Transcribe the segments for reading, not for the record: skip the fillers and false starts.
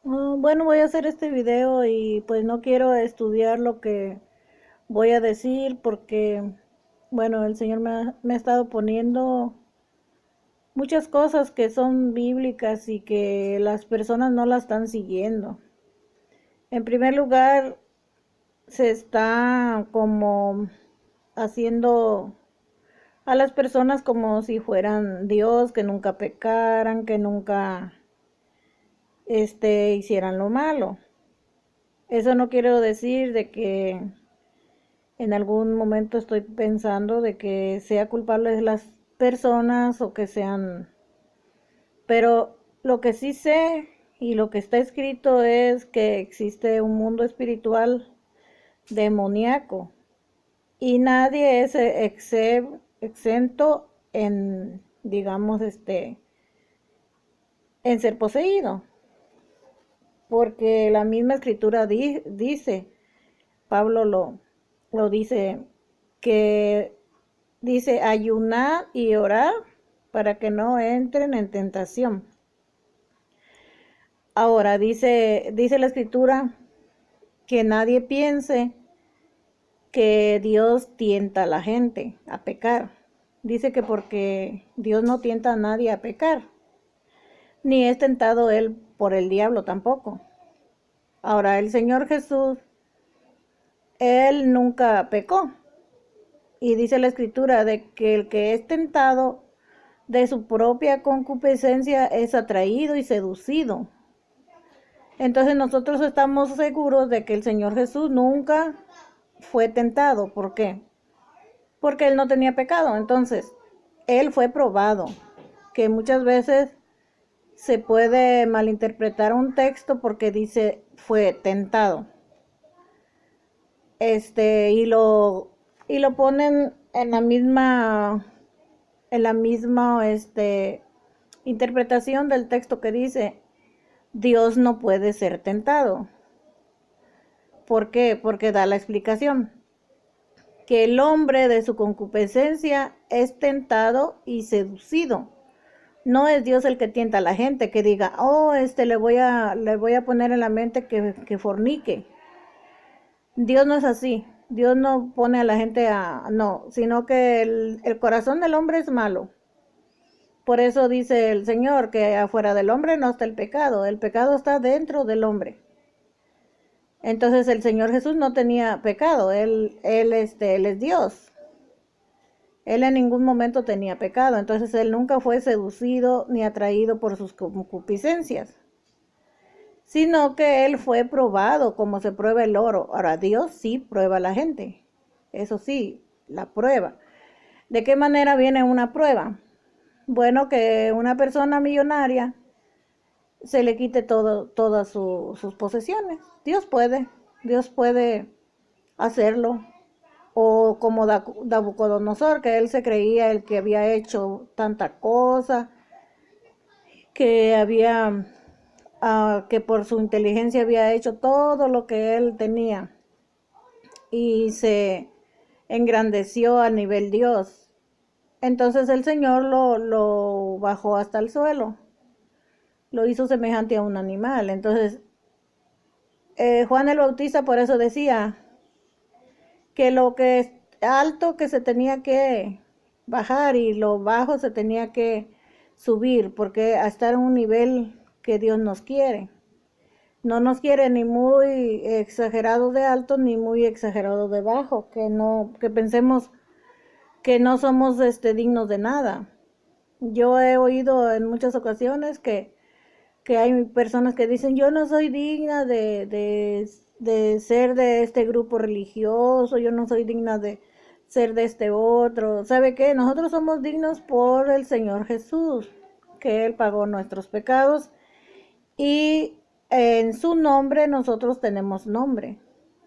Bueno, voy a hacer este video y pues no quiero estudiar lo que voy a decir porque, bueno, el Señor me ha estado poniendo muchas cosas que son bíblicas y que las personas no las están siguiendo. En primer lugar, se está como haciendo a las personas como si fueran Dios, que nunca pecaran, que nunca hicieran lo malo. Eso no quiero decir de que en algún momento estoy pensando de que sea culpables las personas o que sean, pero lo que sí sé y lo que está escrito es que existe un mundo espiritual demoníaco y nadie es exento en, digamos, en ser poseído, porque la misma escritura dice, Pablo lo dice, que dice ayunar y orar para que no entren en tentación. Ahora dice la escritura que nadie piense que Dios tienta a la gente a pecar. Dice que porque Dios no tienta a nadie a pecar, ni es tentado él por el diablo tampoco. Ahora el Señor Jesús, él nunca pecó. Y dice la escritura de que el que es tentado de su propia concupiscencia es atraído y seducido. Entonces nosotros estamos seguros de que el Señor Jesús nunca fue tentado. ¿Por qué? Porque él no tenía pecado. Entonces, él fue probado. Que muchas veces se puede malinterpretar un texto porque dice fue tentado. Y lo ponen en la misma interpretación del texto que dice Dios no puede ser tentado. ¿Por qué? Porque da la explicación que el hombre de su concupiscencia es tentado y seducido. No es Dios el que tienta a la gente, que diga, oh, le voy a poner en la mente que fornique. Dios no es así. Dios no pone a la gente no, sino que el corazón del hombre es malo. Por eso dice el Señor que afuera del hombre no está el pecado está dentro del hombre. Entonces el Señor Jesús no tenía pecado, él es Dios. Él en ningún momento tenía pecado, entonces él nunca fue seducido ni atraído por sus concupiscencias, sino que él fue probado como se prueba el oro. Ahora, Dios sí prueba a la gente, eso sí, la prueba. ¿De qué manera viene una prueba? Bueno, que una persona millonaria se le quite todas sus posesiones. Dios puede hacerlo. O como Nabucodonosor, que él se creía el que había hecho tanta cosa, que que por su inteligencia había hecho todo lo que él tenía y se engrandeció a nivel Dios. Entonces el Señor lo bajó hasta el suelo, lo hizo semejante a un animal. Entonces Juan el Bautista por eso decía que lo que es alto que se tenía que bajar y lo bajo se tenía que subir, porque a estar en un nivel que Dios nos quiere. No nos quiere ni muy exagerado de alto ni muy exagerado de bajo, que pensemos que no somos dignos de nada. Yo he oído en muchas ocasiones que hay personas que dicen yo no soy digna de ser de este grupo religioso, yo no soy digna de ser de este otro. ¿Sabe qué? Nosotros somos dignos por el Señor Jesús, que Él pagó nuestros pecados y en su nombre nosotros tenemos nombre.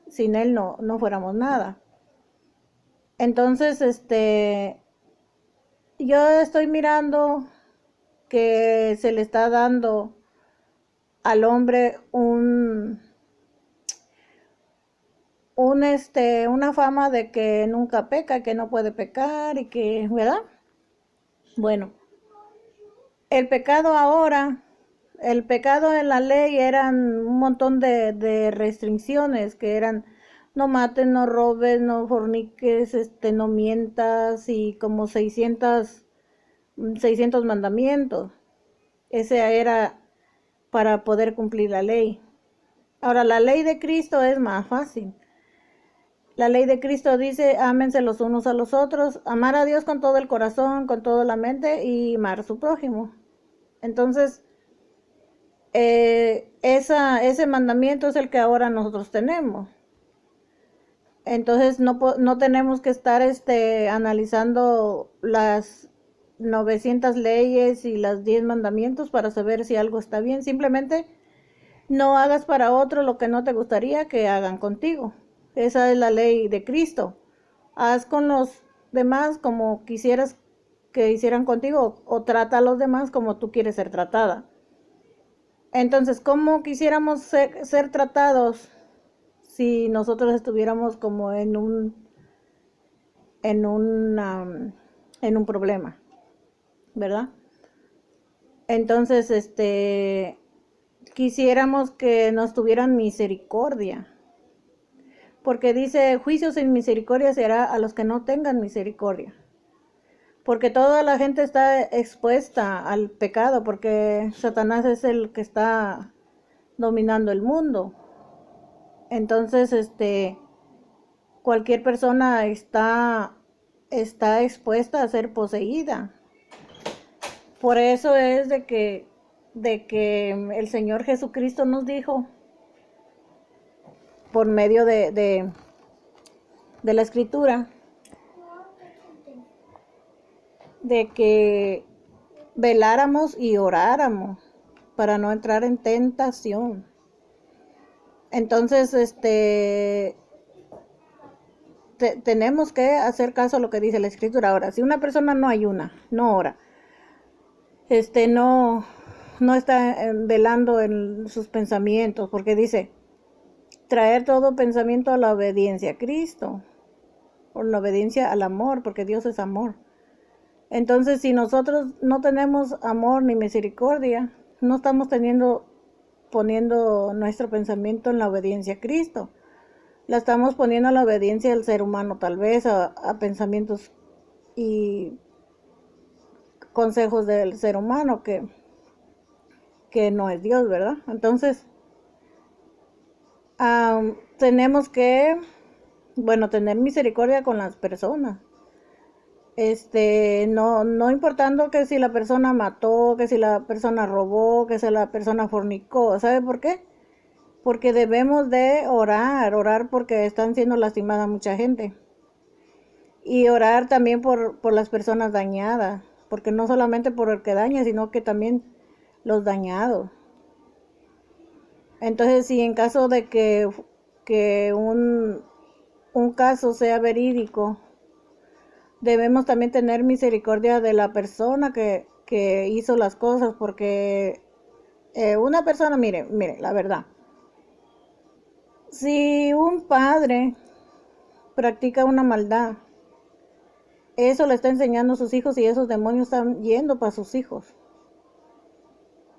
Sin Él no fuéramos nada. Entonces, yo estoy mirando que se le está dando al hombre una fama de que nunca peca, que no puede pecar y que, ¿verdad? Bueno, el pecado ahora El pecado en la ley eran un montón de restricciones que eran no mates, no robes, no forniques, no mientas y como 600 mandamientos. Ese era para poder cumplir la ley. Ahora, la ley de Cristo es más fácil. La ley de Cristo dice, ámense los unos a los otros, amar a Dios con todo el corazón, con toda la mente y amar a su prójimo. Entonces, ese mandamiento es el que ahora nosotros tenemos. Entonces no tenemos que estar analizando las 900 leyes y las 10 mandamientos para saber si algo está bien. Simplemente no hagas para otro lo que no te gustaría que hagan contigo. Esa es la ley de Cristo. Haz con los demás como quisieras que hicieran contigo o trata a los demás como tú quieres ser tratada. Entonces, ¿cómo quisiéramos ser tratados si nosotros estuviéramos como en un, en un problema, ¿verdad? Entonces, quisiéramos que nos tuvieran misericordia, porque dice, juicio sin misericordia será a los que no tengan misericordia, porque toda la gente está expuesta al pecado, porque Satanás es el que está dominando el mundo. Entonces, cualquier persona está expuesta a ser poseída. Por eso es de que el Señor Jesucristo nos dijo, por medio de la Escritura, de que veláramos y oráramos para no entrar en tentación. Entonces, tenemos que hacer caso a lo que dice la Escritura. Ahora, si una persona no ayuna, no ora, no está velando en sus pensamientos, porque dice, traer todo pensamiento a la obediencia a Cristo, o la obediencia al amor, porque Dios es amor. Entonces, si nosotros no tenemos amor ni misericordia, no estamos poniendo nuestro pensamiento en la obediencia a Cristo. La estamos poniendo a la obediencia del ser humano, tal vez a pensamientos y consejos del ser humano que no es Dios, ¿verdad? Entonces, tenemos que, tener misericordia con las personas. No importando que si la persona mató, que si la persona robó, que si la persona fornicó. ¿Sabe por qué? Porque debemos de orar porque están siendo lastimada mucha gente. Y orar también por las personas dañadas, porque no solamente por el que daña, sino que también los dañados. Entonces, si en caso de que un caso sea verídico, debemos también tener misericordia de la persona que hizo las cosas, porque una persona, mire, la verdad, si un padre practica una maldad, eso le está enseñando a sus hijos y esos demonios están yendo para sus hijos.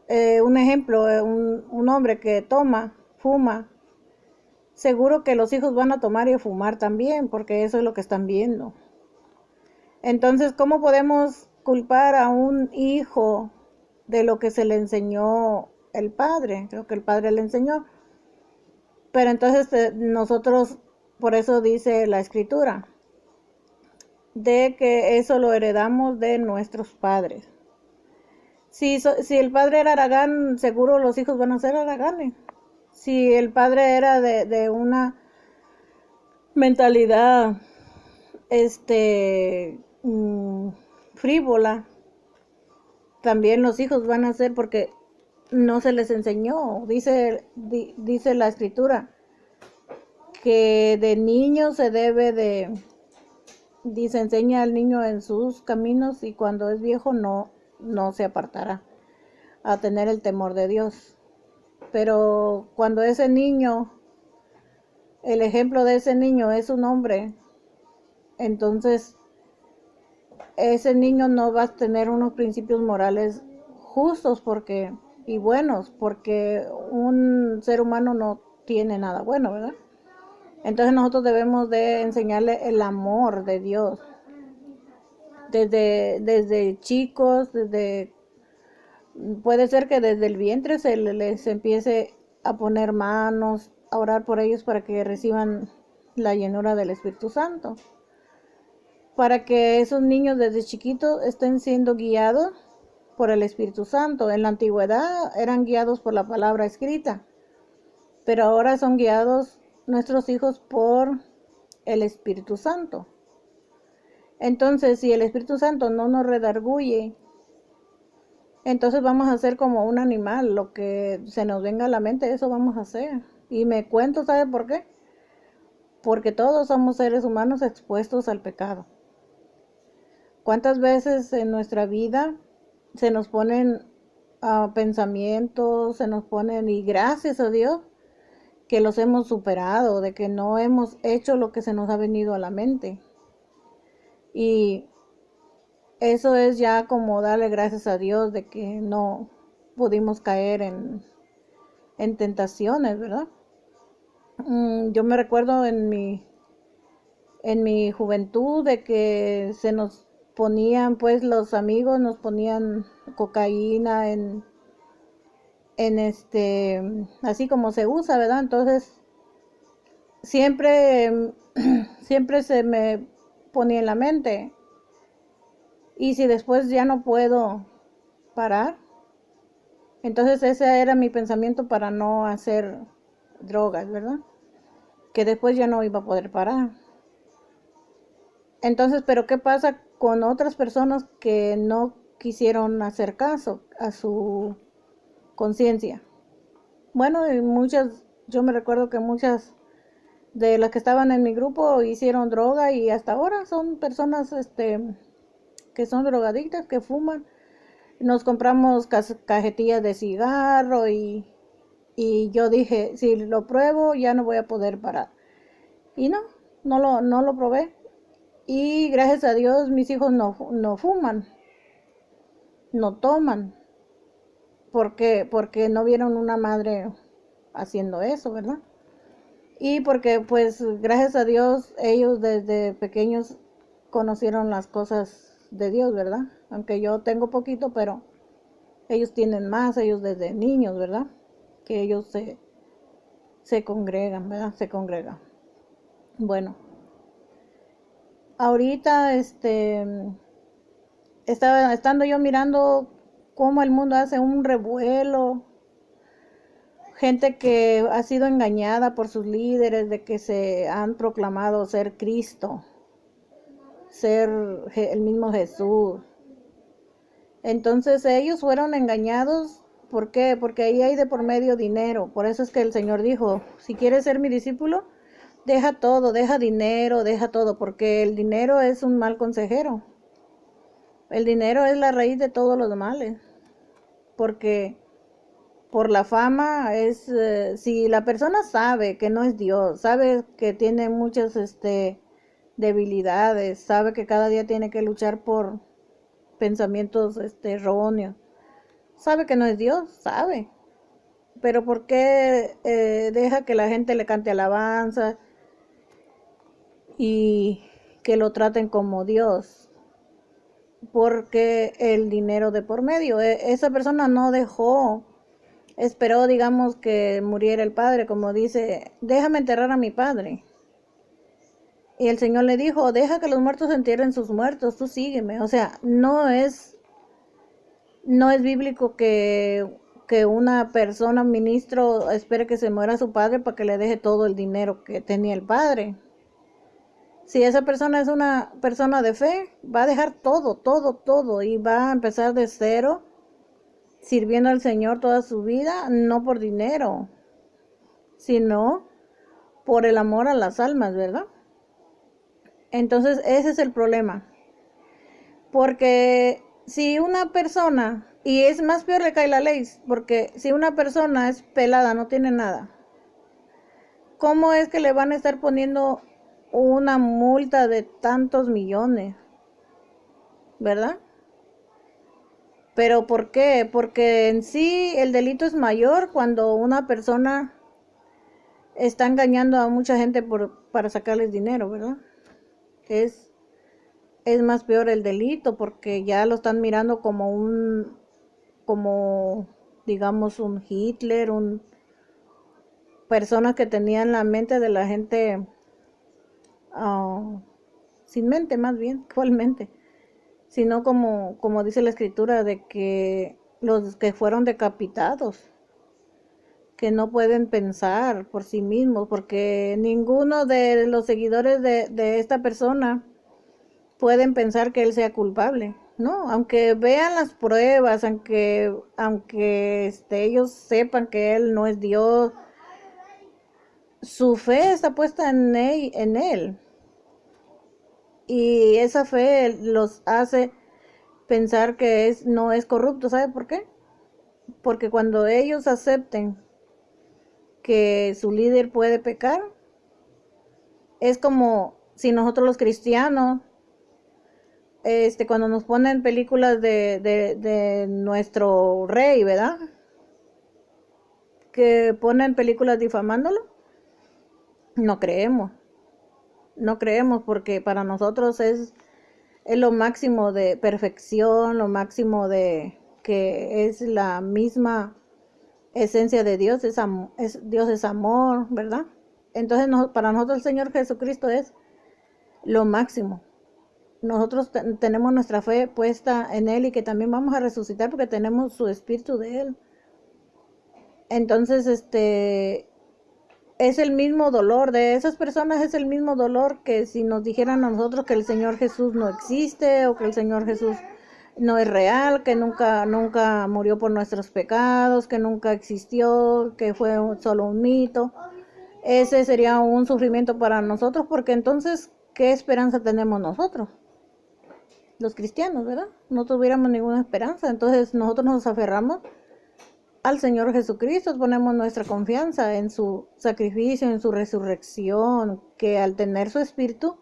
Un ejemplo, un hombre que toma, fuma, seguro que los hijos van a tomar y a fumar también, porque eso es lo que están viendo. Entonces, ¿cómo podemos culpar a un hijo de lo que se le enseñó el padre, lo que el padre le enseñó? Pero entonces nosotros, por eso dice la Escritura, de que eso lo heredamos de nuestros padres. Si el padre era haragán, seguro los hijos van a ser haraganes. Si el padre era de una mentalidad frívola, también los hijos van a ser, porque no se les enseñó. Dice la Escritura que de niño dice, enseña al niño en sus caminos y cuando es viejo no se apartará, a tener el temor de Dios. Pero cuando ese niño, el ejemplo de ese niño es un hombre, entonces ese niño no va a tener unos principios morales justos, porque y buenos, porque un ser humano no tiene nada bueno, ¿verdad? Entonces nosotros debemos de enseñarle el amor de Dios. Desde chicos, puede ser que desde el vientre se les empiece a poner manos, a orar por ellos para que reciban la llenura del Espíritu Santo. Para que esos niños desde chiquitos estén siendo guiados por el Espíritu Santo. En la antigüedad eran guiados por la palabra escrita, pero ahora son guiados nuestros hijos por el Espíritu Santo. Entonces, si el Espíritu Santo no nos redarguye, entonces vamos a ser como un animal, lo que se nos venga a la mente, eso vamos a hacer. Y me cuento, ¿sabe por qué? Porque todos somos seres humanos expuestos al pecado. ¿Cuántas veces en nuestra vida se nos ponen pensamientos, se nos ponen, y gracias a Dios que los hemos superado, de que no hemos hecho lo que se nos ha venido a la mente? Y eso es ya como darle gracias a Dios de que no pudimos caer en tentaciones, ¿verdad? Yo me recuerdo en mi juventud de que se nos ponían, pues los amigos nos ponían cocaína así como se usa, ¿verdad? Entonces siempre, siempre se me ponía en la mente, y si después ya no puedo parar, entonces ese era mi pensamiento para no hacer drogas, ¿verdad? Que después ya no iba a poder parar. Entonces, pero ¿qué pasa con otras personas que no quisieron hacer caso a su conciencia? Bueno, y yo me recuerdo que muchas de las que estaban en mi grupo hicieron droga, y hasta ahora son personas que son drogadictas, que fuman. Nos compramos cajetillas de cigarro, y yo dije, si lo pruebo ya no voy a poder parar. Y no lo probé. Y gracias a Dios mis hijos no fuman, no toman. ¿Por qué? Porque no vieron una madre haciendo eso, ¿verdad? Y porque pues gracias a Dios ellos desde pequeños conocieron las cosas de Dios, ¿verdad? Aunque yo tengo poquito, pero ellos tienen más, ellos desde niños, ¿verdad? Que ellos se congregan, ¿verdad? Se congregan. Bueno, ahorita estando yo mirando cómo el mundo hace un revuelo, gente que ha sido engañada por sus líderes de que se han proclamado ser Cristo, ser el mismo Jesús. Entonces ellos fueron engañados. ¿Por qué? Porque ahí hay de por medio dinero. Por eso es que el Señor dijo, si quieres ser mi discípulo, deja todo, deja dinero, deja todo, porque el dinero es un mal consejero. El dinero es la raíz de todos los males, porque por la fama si la persona sabe que no es Dios, sabe que tiene muchas debilidades, sabe que cada día tiene que luchar por pensamientos erróneos, sabe que no es Dios, sabe, pero ¿por qué deja que la gente le cante alabanza y que lo traten como Dios? Porque el dinero de por medio, esa persona no esperó, digamos, que muriera el padre, como dice, déjame enterrar a mi padre. Y el Señor le dijo, deja que los muertos entierren sus muertos, tú sígueme. O sea, no es bíblico que una persona, un ministro, espere que se muera su padre para que le deje todo el dinero que tenía el padre. Si esa persona es una persona de fe, va a dejar todo, todo, todo, y va a empezar de cero, sirviendo al Señor toda su vida, no por dinero, sino por el amor a las almas, ¿verdad? Entonces ese es el problema. Porque si una persona, y es más peor le cae la ley, porque si una persona es pelada, no tiene nada, ¿cómo es que le van a estar poniendo una multa de tantos millones? ¿Verdad? ¿Pero por qué? Porque en sí el delito es mayor cuando una persona está engañando a mucha gente para sacarles dinero, ¿verdad? Es, es más peor el delito porque ya lo están mirando como digamos un Hitler, personas que tenían la mente de la gente ah, sin mente más bien, ¿cuál mente? Sino como dice la escritura de que los que fueron decapitados, que no pueden pensar por sí mismos, porque ninguno de los seguidores de esta persona pueden pensar que él sea culpable, ¿no? Aunque vean las pruebas, aunque ellos sepan que él no es Dios, su fe está puesta en él. Y esa fe los hace pensar que no es corrupto. ¿Sabe por qué? Porque cuando ellos acepten que su líder puede pecar, es como si nosotros los cristianos, cuando nos ponen películas de nuestro rey, ¿verdad? Que ponen películas difamándolo, no creemos. No creemos porque para nosotros es lo máximo de perfección, lo máximo de que es la misma esencia de Dios, Dios es amor, ¿verdad? Entonces para nosotros el Señor Jesucristo es lo máximo. Nosotros tenemos nuestra fe puesta en Él y que también vamos a resucitar porque tenemos su espíritu de Él. Entonces, es el mismo dolor de esas personas, es el mismo dolor que si nos dijeran a nosotros que el Señor Jesús no existe o que el Señor Jesús no es real, que nunca murió por nuestros pecados, que nunca existió, que fue solo un mito. Ese sería un sufrimiento para nosotros porque entonces, ¿qué esperanza tenemos nosotros? Los cristianos, ¿verdad? No tuviéramos ninguna esperanza, entonces nosotros nos aferramos al Señor Jesucristo, ponemos nuestra confianza en su sacrificio, en su resurrección, que al tener su espíritu,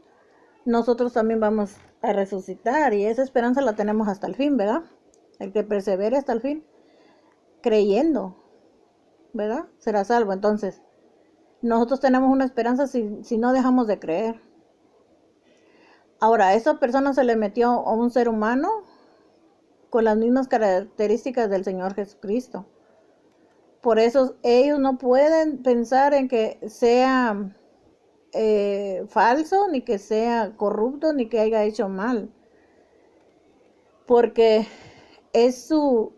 nosotros también vamos a resucitar y esa esperanza la tenemos hasta el fin, ¿verdad? El que persevere hasta el fin, creyendo, ¿verdad? Será salvo. Entonces, nosotros tenemos una esperanza si no dejamos de creer. Ahora, a esa persona se le metió a un ser humano con las mismas características del Señor Jesucristo. Por eso ellos no pueden pensar en que sea falso, ni que sea corrupto, ni que haya hecho mal. Porque es su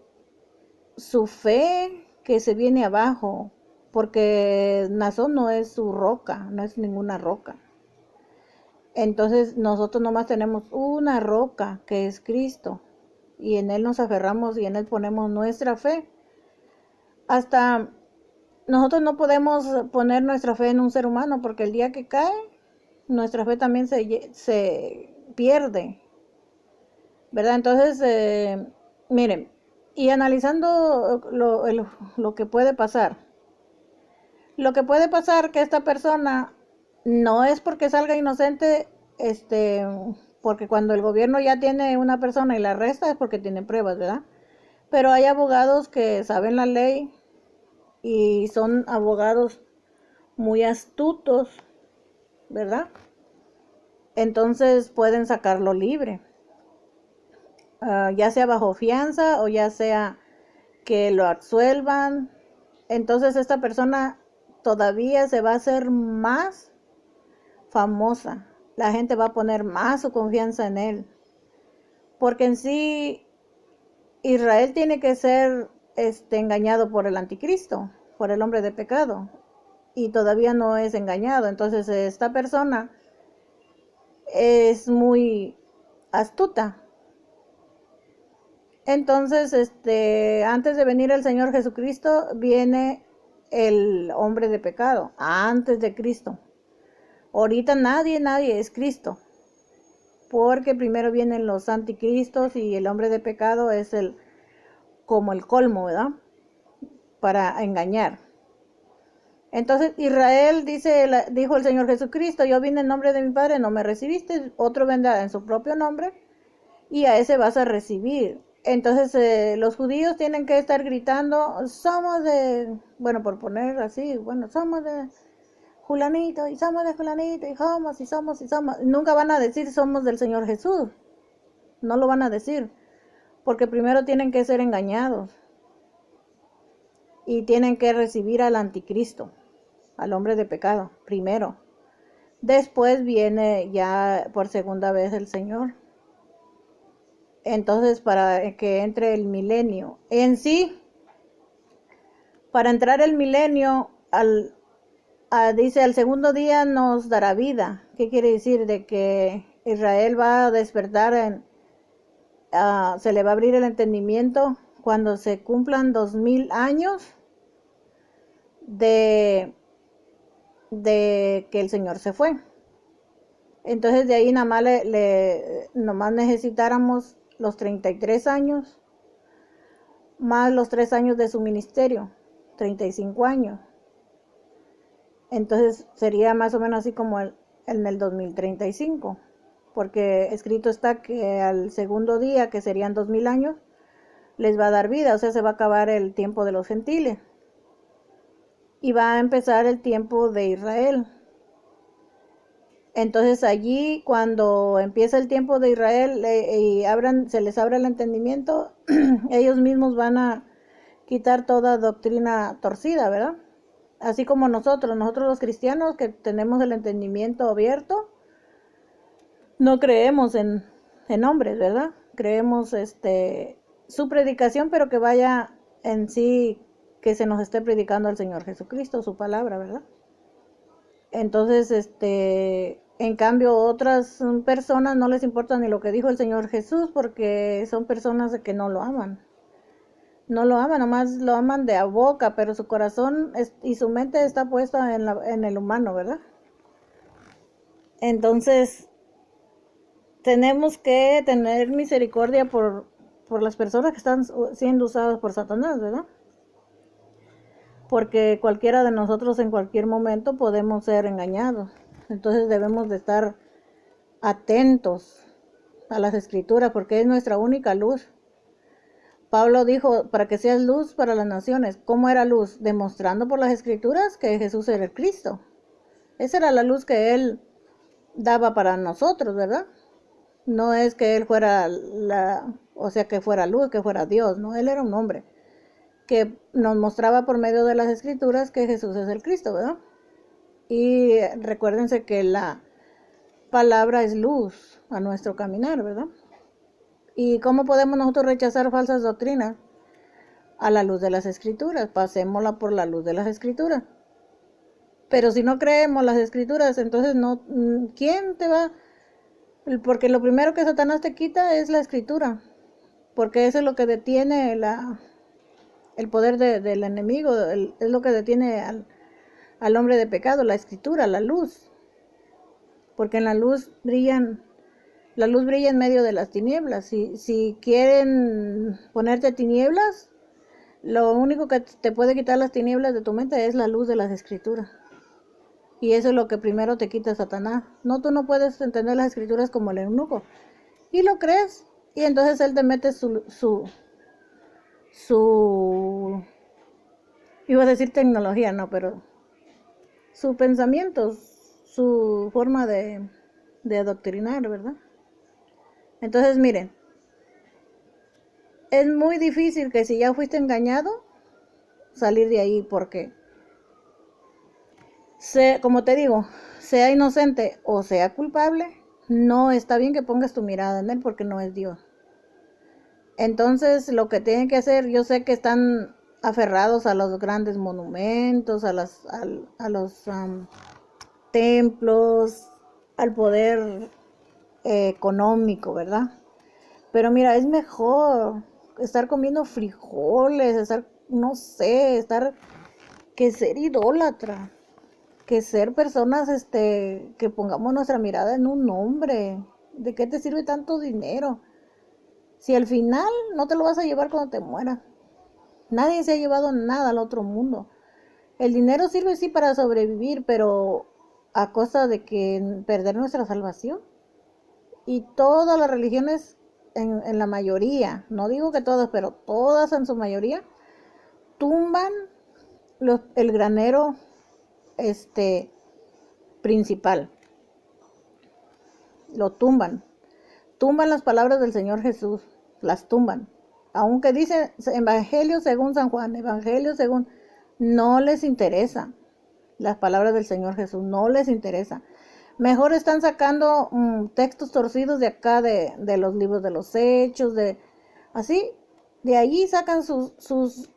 fe que se viene abajo. Porque Nazón no es su roca, no es ninguna roca. Entonces nosotros nomás tenemos una roca que es Cristo. Y en Él nos aferramos y en Él ponemos nuestra fe. Hasta nosotros no podemos poner nuestra fe en un ser humano porque el día que cae, nuestra fe también se pierde, ¿verdad? Entonces, miren, y analizando lo que puede pasar. Lo que puede pasar que esta persona no es porque salga inocente, porque cuando el gobierno ya tiene una persona y la arresta es porque tiene pruebas, ¿verdad? Pero hay abogados que saben la ley y son abogados muy astutos, ¿verdad? Entonces pueden sacarlo libre, ya sea bajo fianza o ya sea que lo absuelvan. Entonces esta persona todavía se va a hacer más famosa. La gente va a poner más su confianza en él. Porque en sí Israel tiene que ser engañado por el anticristo, por el hombre de pecado. Y todavía no es engañado. Entonces esta persona es muy astuta. Entonces, antes de venir el Señor Jesucristo, viene el hombre de pecado, antes de Cristo. Ahorita nadie es Cristo, porque primero vienen los anticristos y el hombre de pecado es como el colmo, ¿verdad? Para engañar. Entonces Israel dijo el Señor Jesucristo: yo vine en nombre de mi Padre, no me recibiste, otro vendrá en su propio nombre y a ese vas a recibir. Entonces los judíos tienen que estar gritando, somos de, bueno, por poner así, bueno, somos de Julanito y somos de Julanito y somos y somos y somos. Nunca van a decir somos del Señor Jesús, no lo van a decir, porque primero tienen que ser engañados y tienen que recibir al anticristo, al hombre de pecado, primero. Después viene ya por segunda vez el Señor. Entonces, para que entre el milenio. En sí, para entrar el milenio, dice, al segundo día nos dará vida. ¿Qué quiere decir? De que Israel va a despertar, se le va a abrir el entendimiento cuando se cumplan 2000 años de que el Señor se fue. Entonces de ahí nada más, nomás necesitáramos los 33 años más los 3 años de su ministerio, 35 años. Entonces sería más o menos así como en el 2035, porque escrito está que al segundo día, que serían 2000 años, les va a dar vida, o sea, se va a acabar el tiempo de los gentiles y va a empezar el tiempo de Israel. Entonces allí, cuando empieza el tiempo de Israel y se les abre el entendimiento, ellos mismos van a quitar toda doctrina torcida, ¿verdad? Así como nosotros los cristianos que tenemos el entendimiento abierto, no creemos en hombres, ¿verdad? Creemos su predicación, pero que vaya en sí, que se nos esté predicando al Señor Jesucristo, su palabra, ¿verdad? Entonces, en cambio, otras personas no les importa ni lo que dijo el Señor Jesús, porque son personas que no lo aman. No lo aman, nomás lo aman de a boca, pero su corazón y su mente está puesta en el humano, ¿verdad? Entonces, tenemos que tener misericordia por las personas que están siendo usadas por Satanás, ¿verdad? Porque cualquiera de nosotros en cualquier momento podemos ser engañados. Entonces debemos de estar atentos a las escrituras, porque es nuestra única luz. Pablo dijo, para que seas luz para las naciones. ¿Cómo era luz? Demostrando por las escrituras que Jesús era el Cristo. Esa era la luz que él daba para nosotros, ¿verdad? No es que él fuera o sea, que fuera luz, que fuera Dios, no, él era un hombre que nos mostraba por medio de las escrituras que Jesús es el Cristo, ¿verdad? Y recuérdense que la palabra es luz a nuestro caminar, ¿verdad? ¿Y cómo podemos nosotros rechazar falsas doctrinas? A la luz de las escrituras, pasémosla por la luz de las escrituras. Pero si no creemos las escrituras, entonces no, ¿quién te va? Porque lo primero que Satanás te quita es la escritura, porque eso es lo que detiene el poder del enemigo, es lo que detiene al hombre de pecado, la escritura, la luz, porque en la luz brilla en medio de las tinieblas. Si quieren ponerte tinieblas, lo único que te puede quitar las tinieblas de tu mente es la luz de las escrituras. Y eso es lo que primero te quita Satanás. No, tú no puedes entender las escrituras como el eunuco. Y lo crees. Y entonces él te mete su iba a decir tecnología, no, pero su pensamiento, su forma de adoctrinar, ¿verdad? Entonces, miren, es muy difícil que si ya fuiste engañado, salir de ahí, porque, como te digo, sea inocente o sea culpable, no está bien que pongas tu mirada en él, porque no es Dios. Entonces, lo que tienen que hacer, yo sé que están aferrados a los grandes monumentos, a los templos, al poder económico, ¿verdad? Pero mira, es mejor estar comiendo frijoles, no sé, que ser idólatra, que ser personas, que pongamos nuestra mirada en un hombre. ¿De qué te sirve tanto dinero? Si al final no te lo vas a llevar cuando te mueras. Nadie se ha llevado nada al otro mundo. El dinero sirve sí para sobrevivir, pero a costa de que perder nuestra salvación. Y todas las religiones en la mayoría, no digo que todas, pero todas en su mayoría, tumban el granero principal. Lo tumban. Tumban las palabras del Señor Jesús, las tumban. Aunque dice Evangelio según San Juan, Evangelio según, no les interesa las palabras del Señor Jesús, no les interesa. Mejor están sacando textos torcidos de acá, de los libros de los Hechos, así, de allí sacan sus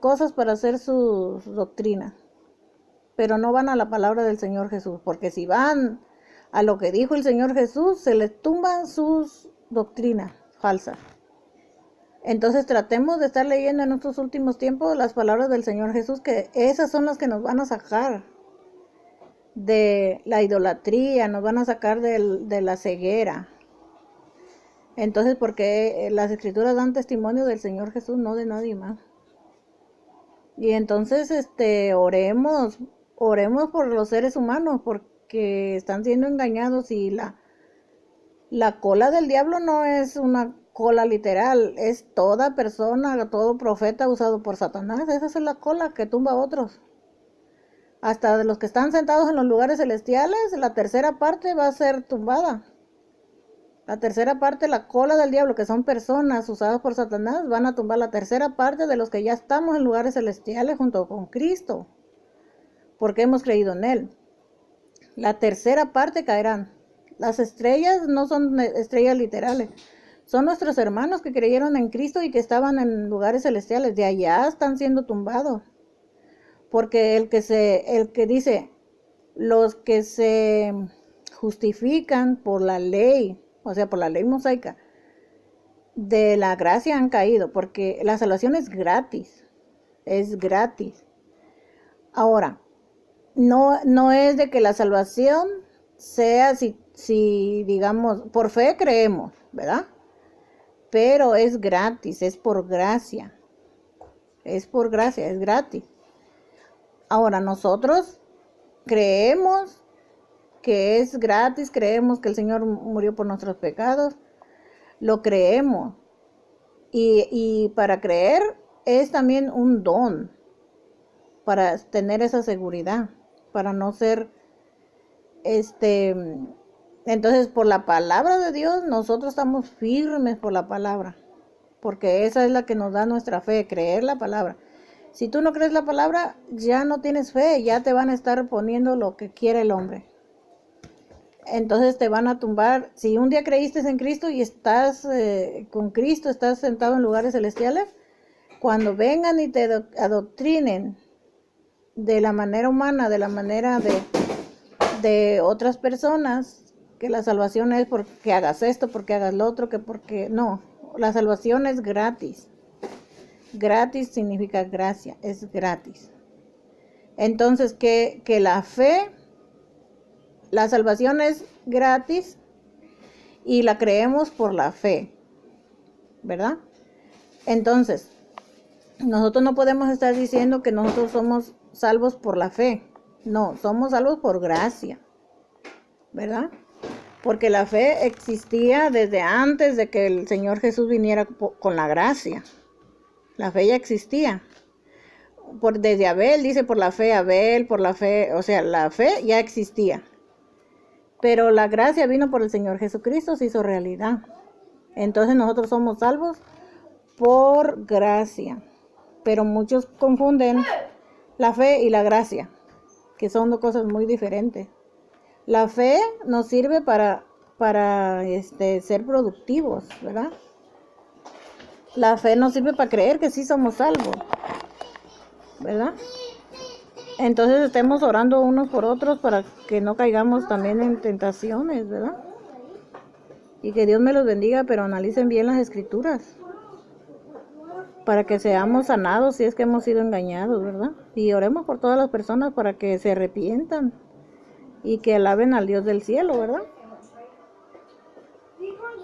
cosas para hacer sus doctrinas. Pero no van a la palabra del Señor Jesús, porque si van a lo que dijo el Señor Jesús, se les tumban sus doctrinas falsas. Entonces tratemos de estar leyendo en estos últimos tiempos las palabras del Señor Jesús, que esas son las que nos van a sacar de la idolatría, nos van a sacar de la ceguera. Entonces, porque las Escrituras dan testimonio del Señor Jesús, no de nadie más. Y entonces, oremos por los seres humanos, porque están siendo engañados, y la cola del diablo no es una cola literal, es toda persona, todo profeta usado por Satanás. Esa es la cola que tumba a otros. Hasta de los que están sentados en los lugares celestiales, la tercera parte va a ser tumbada. La tercera parte, la cola del diablo, que son personas usadas por Satanás, van a tumbar la tercera parte de los que ya estamos en lugares celestiales junto con Cristo, porque hemos creído en Él. La tercera parte caerán. Las estrellas no son estrellas literales, son nuestros hermanos que creyeron en Cristo y que estaban en lugares celestiales. De allá están siendo tumbados. Porque el que dice, los que se justifican por la ley, o sea, por la ley mosaica, de la gracia han caído, porque la salvación es gratis. Es gratis. Ahora, no es de que la salvación sea si digamos, por fe creemos, ¿verdad? Pero es gratis, es por gracia. Es por gracia, es gratis. Ahora, nosotros creemos que es gratis, creemos que el Señor murió por nuestros pecados, lo creemos. Y para creer es también un don, para tener esa seguridad, para no ser, entonces por la palabra de Dios nosotros estamos firmes por la palabra, porque esa es la que nos da nuestra fe, creer la palabra. Si tú no crees la palabra, ya no tienes fe, ya te van a estar poniendo lo que quiere el hombre. Entonces te van a tumbar. Si un día creíste en Cristo y estás con Cristo, estás sentado en lugares celestiales, cuando vengan y te adoctrinen de la manera humana, de la manera de otras personas, que la salvación es porque hagas esto, porque hagas lo otro, que porque no, la salvación es gratis. Gratis significa gracia, es gratis. Entonces, que la fe, la salvación es gratis y la creemos por la fe, ¿verdad? Entonces, nosotros no podemos estar diciendo que nosotros somos salvos por la fe. No, somos salvos por gracia, ¿verdad? Porque la fe existía desde antes de que el Señor Jesús viniera con la gracia. La fe ya existía. Desde Abel, dice por la fe Abel, por la fe, o sea, la fe ya existía. Pero la gracia vino por el Señor Jesucristo, se hizo realidad. Entonces nosotros somos salvos por gracia. Pero muchos confunden la fe y la gracia, que son dos cosas muy diferentes. La fe nos sirve para ser productivos, ¿verdad? La fe nos sirve para creer que sí somos salvos, ¿verdad? Entonces estemos orando unos por otros para que no caigamos también en tentaciones, ¿verdad? Y que Dios me los bendiga, pero analicen bien las Escrituras, para que seamos sanados si es que hemos sido engañados, ¿verdad? Y oremos por todas las personas para que se arrepientan y que alaben al Dios del cielo, ¿verdad?